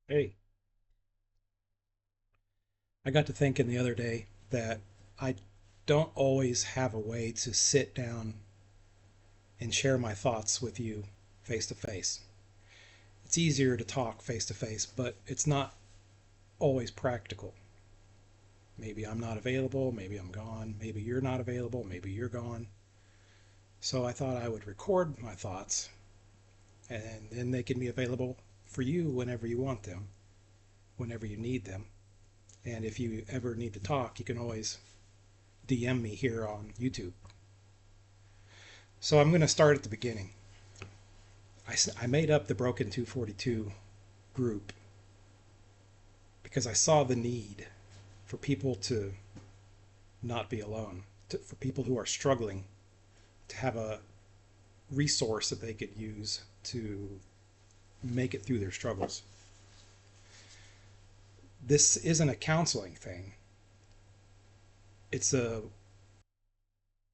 Hey, I got to thinking the other day that I don't always have a way to sit down and share my thoughts with you face to face. It's easier to talk face to face, but it's not always practical. Maybe I'm not available, maybe I'm gone, maybe you're not available, maybe you're gone. So I thought I would record my thoughts and then they can be available for you whenever you want them, whenever you need them. And if you ever need to talk, you can always DM me here on YouTube. So I'm going to start at the beginning. I made up the Broken 242 group because I saw the need for people to not be alone, for people who are struggling to have a resource that they could use to make it through their struggles. This isn't a counseling thing. It's a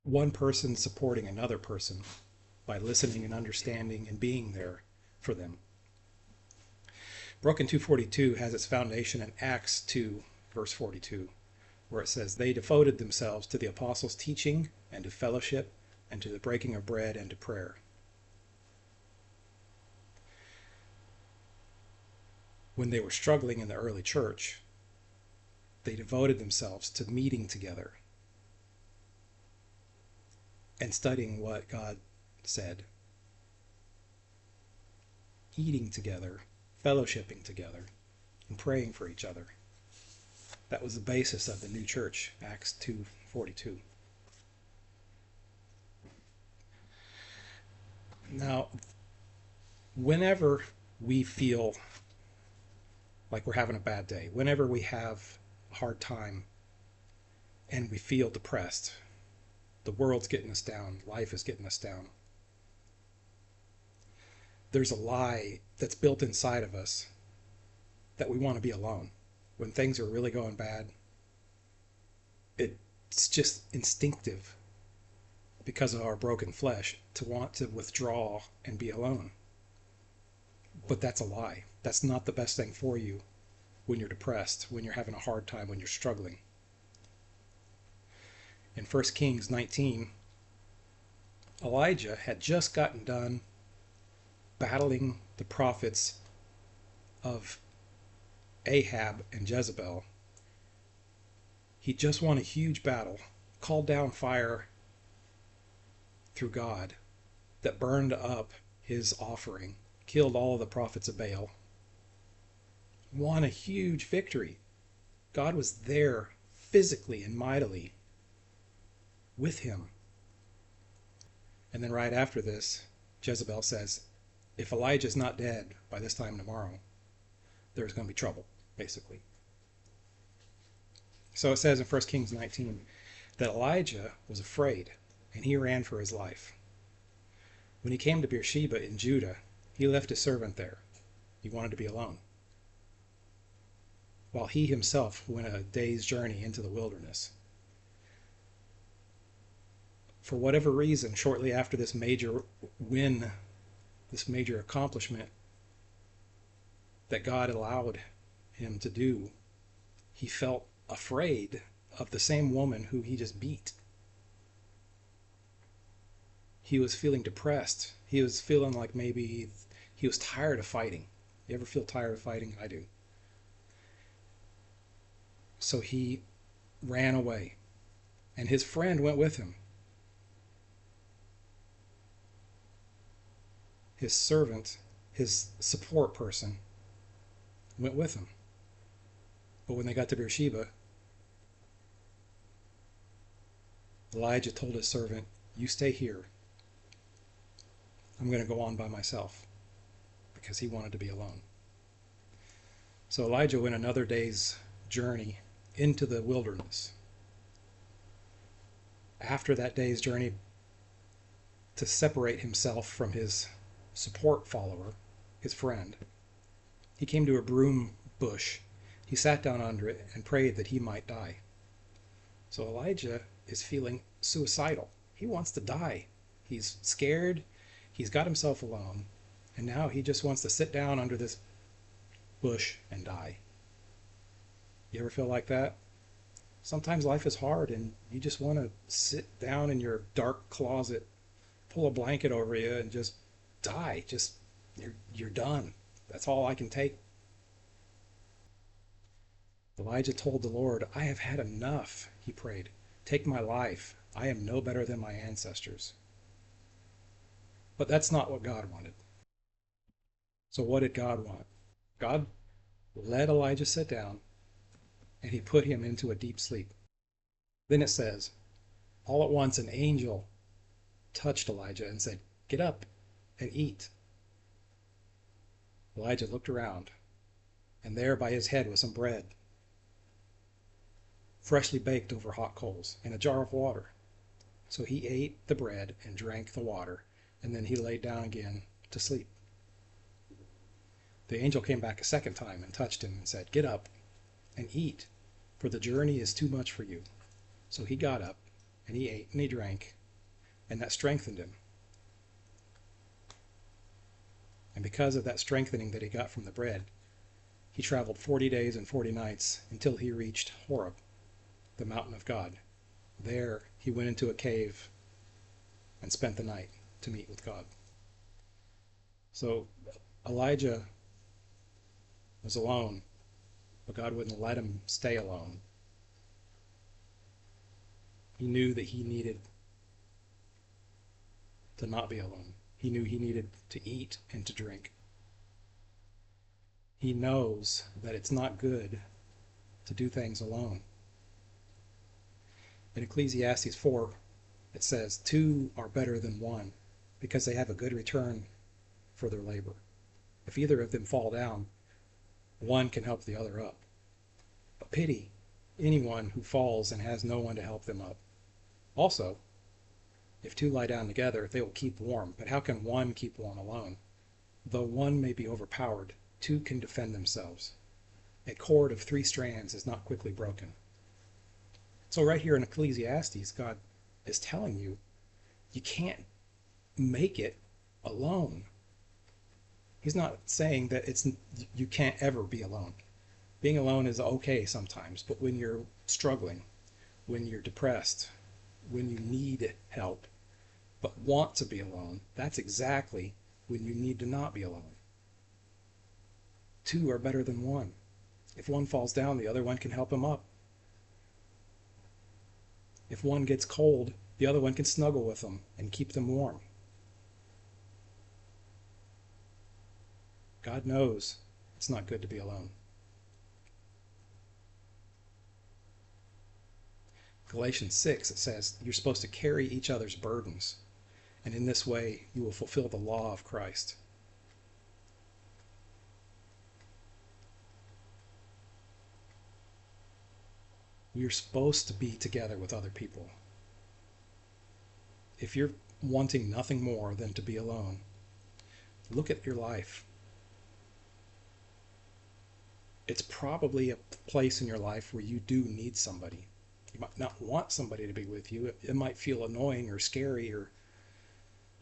one person supporting another person by listening and understanding and being there for them. Broken 242 has its foundation in Acts 2, verse 42, where it says, "They devoted themselves to the apostles' teaching and to fellowship and to the breaking of bread and to prayer." When they were struggling in the early church, they devoted themselves to meeting together and studying what God said, eating together, fellowshipping together, and praying for each other. That was the basis of the new church, Acts 2:42. Now, whenever we feel like we're having a bad day, whenever we have a hard time and we feel depressed, the world's getting us down, life is getting us down, there's a lie that's built inside of us that we want to be alone. When things are really going bad, it's just instinctive because of our broken flesh to want to withdraw and be alone. But that's a lie. That's not the best thing for you when you're depressed, when you're having a hard time, when you're struggling. In 1 Kings 19, Elijah had just gotten done battling the prophets of Ahab and Jezebel. He just won a huge battle, called down fire through God that burned up his offering, killed all of the prophets of Baal, won a huge victory. God was there physically and mightily with him. And then right after this, Jezebel says, if Elijah's not dead by this time tomorrow, there's going to be trouble, basically. So it says in 1 Kings 19 that Elijah was afraid and he ran for his life. When he came to Beersheba in Judah, he left his servant there. He wanted to be alone, while he himself went a day's journey into the wilderness. For whatever reason, shortly after this major win, this major accomplishment that God allowed him to do, he felt afraid of the same woman who he just beat. He was feeling depressed. He was feeling like maybe he was tired of fighting. You ever feel tired of fighting? I do. So he ran away, and his friend went with him. His servant, his support person, went with him. But when they got to Beersheba, Elijah told his servant, "You stay here. I'm going to go on by myself," because he wanted to be alone. So Elijah went another day's journey into the wilderness. After that day's journey, to separate himself from his support follower, his friend, he came to a broom bush. He sat down under it and prayed that he might die. So Elijah is feeling suicidal. He wants to die. He's scared. He's got himself alone. And now he just wants to sit down under this bush and die. You ever feel like that? Sometimes life is hard and you just want to sit down in your dark closet, pull a blanket over you and just die. Just you're done. That's all I can take. Elijah told the Lord, I have had enough, he prayed. Take my life. I am no better than my ancestors. But that's not what God wanted. So what did God want? God let Elijah sit down and he put him into a deep sleep. Then it says, all at once an angel touched Elijah and said, get up and eat. Elijah looked around, and there by his head was some bread, freshly baked over hot coals, and a jar of water. So he ate the bread and drank the water, and then he lay down again to sleep. The angel came back a second time and touched him and said, get up and eat, for the journey is too much for you. So he got up, and he ate and he drank, and that strengthened him. And because of that strengthening that he got from the bread, he traveled 40 days and 40 nights until he reached Horeb, the mountain of God. There he went into a cave and spent the night to meet with God. So Elijah was alone, but God wouldn't let him stay alone. He knew that he needed to not be alone. He knew he needed to eat and to drink. He knows that it's not good to do things alone. In Ecclesiastes 4, it says, two are better than one because they have a good return for their labor. If either of them fall down, one can help the other up. But pity anyone who falls and has no one to help them up. Also, if two lie down together, they will keep warm. But how can one keep warm alone? Though one may be overpowered, two can defend themselves. A cord of 3 strands is not quickly broken. So right here in Ecclesiastes, God is telling you, you can't make it alone. He's not saying that you can't ever be alone. Being alone is okay sometimes, but when you're struggling, when you're depressed, when you need help, but want to be alone, that's exactly when you need to not be alone. Two are better than one. If one falls down, the other one can help him up. If one gets cold, the other one can snuggle with them and keep them warm. God knows it's not good to be alone. Galatians 6, it says you're supposed to carry each other's burdens, and in this way you will fulfill the law of Christ. You're supposed to be together with other people. If you're wanting nothing more than to be alone, look at your life. It's probably a place in your life where you do need somebody. You might not want somebody to be with you. It might feel annoying or scary or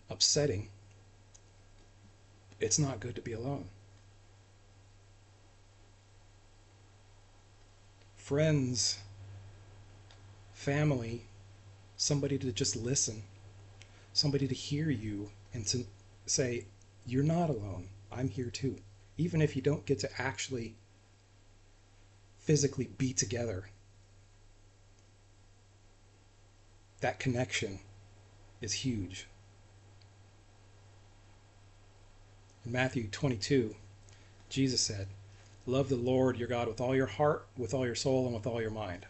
upsetting. It's not good to be alone. Friends, family, somebody to just listen, somebody to hear you and to say, you're not alone, I'm here too. Even if you don't get to actually physically be together, that connection is huge. In Matthew 22, Jesus said, love the Lord your God with all your heart, with all your soul, and with all your mind.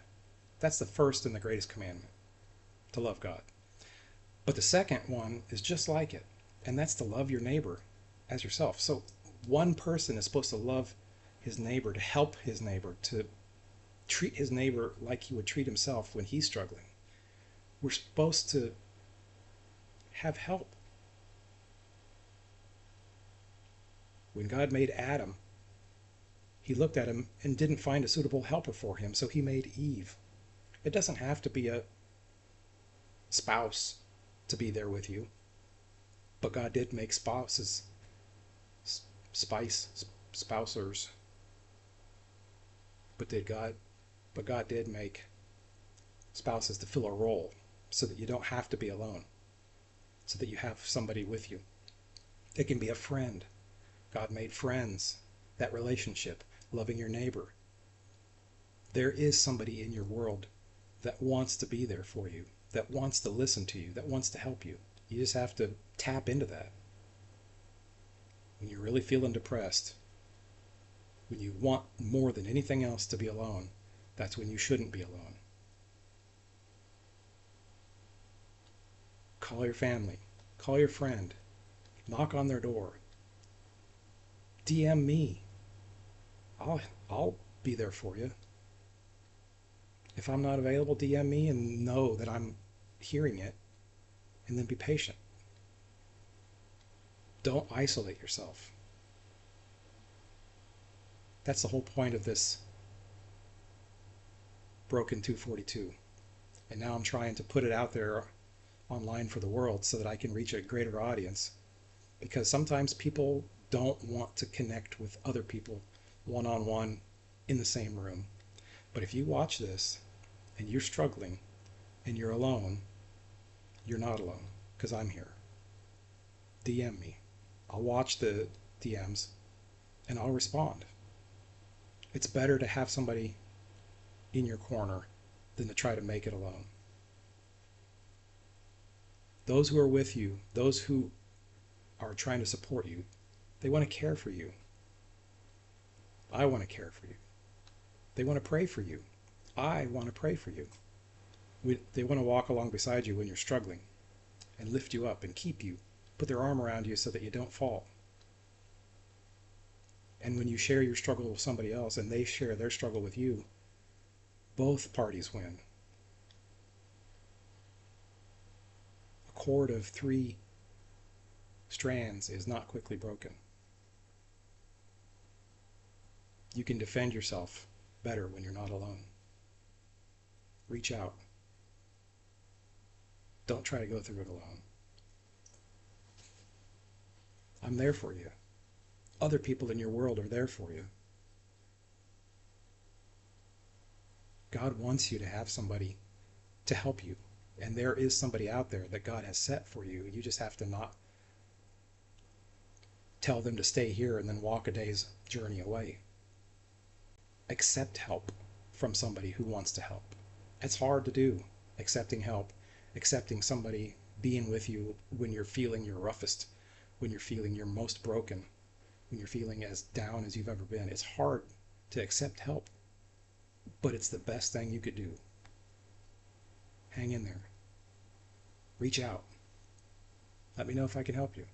That's the first and the greatest commandment, to love God. But the second one is just like it, and that's to love your neighbor as yourself. So one person is supposed to love his neighbor, to help his neighbor, to treat his neighbor like he would treat himself when he's struggling. We're supposed to have help. When God made Adam, he looked at him and didn't find a suitable helper for him, so he made Eve. It doesn't have to be a spouse to be there with you, but God did make spouses, spousers. But God did make spouses to fill a role so that you don't have to be alone, so that you have somebody with you. It can be a friend. God made friends, that relationship, loving your neighbor. There is somebody in your world that wants to be there for you, that wants to listen to you, that wants to help you. You just have to tap into that. When you're really feeling depressed, when you want more than anything else to be alone, that's when you shouldn't be alone. Call your family, call your friend, knock on their door, DM me. I'll be there for you. If I'm not available, DM me and know that I'm hearing it, and then be patient. Don't isolate yourself. That's the whole point of this Broken 242. And now I'm trying to put it out there online for the world so that I can reach a greater audience. Because sometimes people don't want to connect with other people one-on-one in the same room. But if you watch this and you're struggling and you're alone, you're not alone, because I'm here. DM me. I'll watch the DMs and I'll respond. It's better to have somebody in your corner than to try to make it alone. Those who are with you, those who are trying to support you, they want to care for you. I want to care for you. They want to pray for you. I want to pray for you. They want to walk along beside you when you're struggling and lift you up and keep you, put their arm around you so that you don't fall. And when you share your struggle with somebody else and they share their struggle with you, both parties win. A cord of 3 strands is not quickly broken. You can defend yourself better when you're not alone. Reach out. Don't try to go through it alone. I'm there for you. Other people in your world are there for you. God wants you to have somebody to help you. And there is somebody out there that God has set for you. You just have to not tell them to stay here and then walk a day's journey away. Accept help from somebody who wants to help. It's hard to do, accepting help, accepting somebody being with you when you're feeling your roughest, when you're feeling your most broken, when you're feeling as down as you've ever been. It's hard to accept help, but it's the best thing you could do. Hang in there. Reach out. Let me know if I can help you.